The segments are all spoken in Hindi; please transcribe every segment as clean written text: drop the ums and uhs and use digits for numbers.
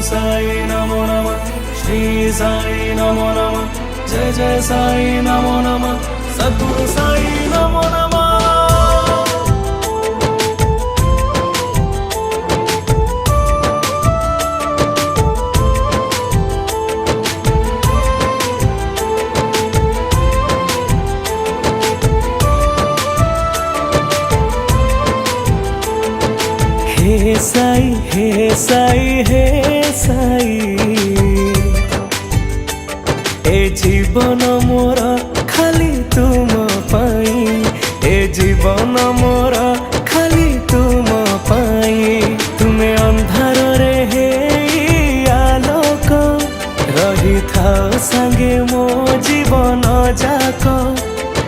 साई नमो नमः, श्री साई नमो नमः, जय जय साई नमो नमः, सद्गुरु साई नमो नमः। हे साई हे साई हे साई, ए जीवन मोर खाली तुम पाई, ए जीवन मोर खाली तुम पाई। तुमे अंधार रे हे आलोक, रही थाओ संगे मो जीवन जाक।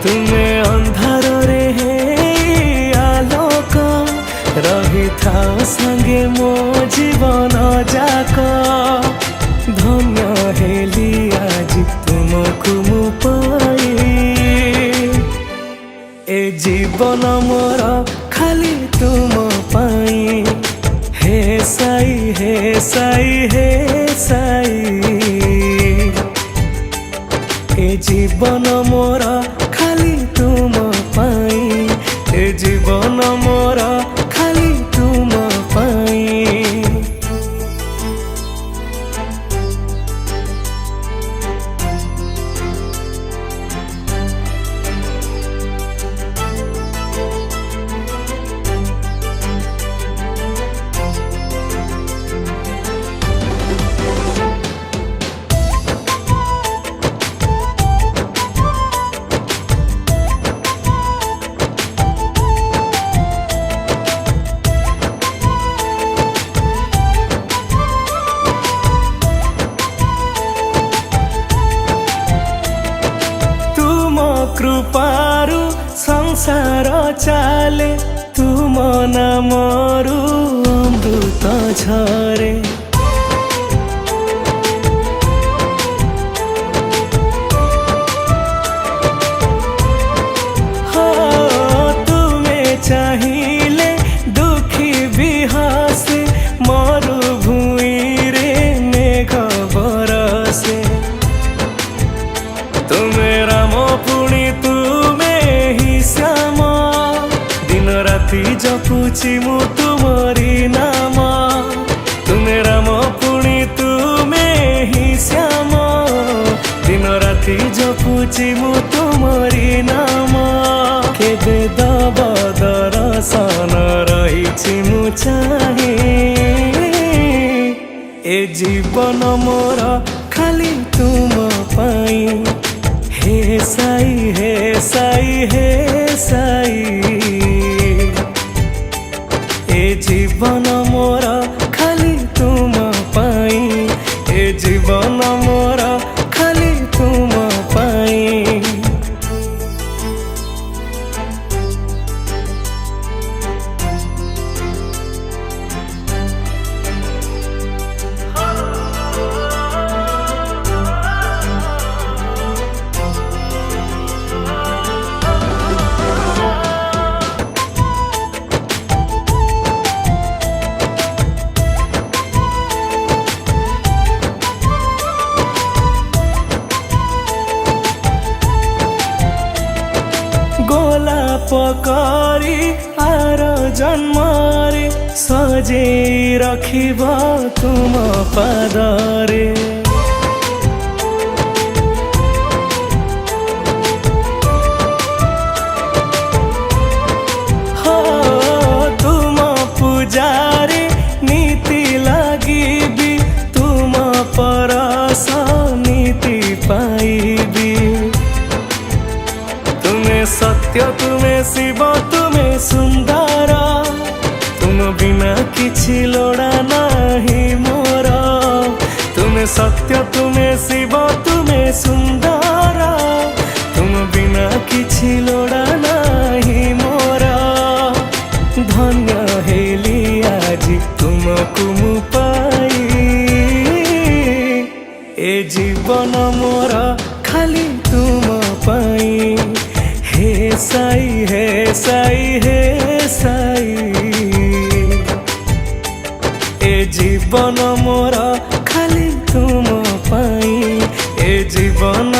तुमे अंधार रे हे आलोक, रही थाओ संगे मो जीवन जाक। धन्य हेली आज तुमको मु पाई, ए जीवन मोर खाली तुम पाई। हे साई हे साई हे साई, ए जीवन मोर खाली तुम पाई, ए जीवन मोर खाली तुम पाई। कृपारु संसार चाले, तुम नामरु अमृत झरे। हो तुमे चाहिले दुखी भी हसे, मरुभूमि रे मेघ बरसे। तुमे राम पुणी तुमे ही श्याम, दिन राति जपुची मु तुमरी नाम। तुमे राम पुणी तुमे ही श्याम, दिन राति जपुची मु तुमरी नाम। केबे दब दर्शन रही मु चाहे, ए जीवन मोर खाली तुम पाई। हे साई हे साई हे साई, ए जीवन मोर खाली तुम पाई, ए जीवन मोर खाली तुम पाई। पकरी आर जन्मरे, सजे रखिब तुम पादरे। हो तुम पूजारे नीति लागिबी, तुम परस नीति पाइबी। तुमे सत्य तुमे शिव तुमे सुंदर, तुम बिना किछि लोड़ा नाही मोर। तुमे सत्य तुमे शिव तुमे सुंदर, तुम बिना किछि लोड़ा नाही मोर। धन्य हेली आज तुमको मु पाई, ए जीवन मोर खाली तुम पाई। हे साई हे साई हे साई, ए जीवन मोर खाली तुम पाई ए जीवन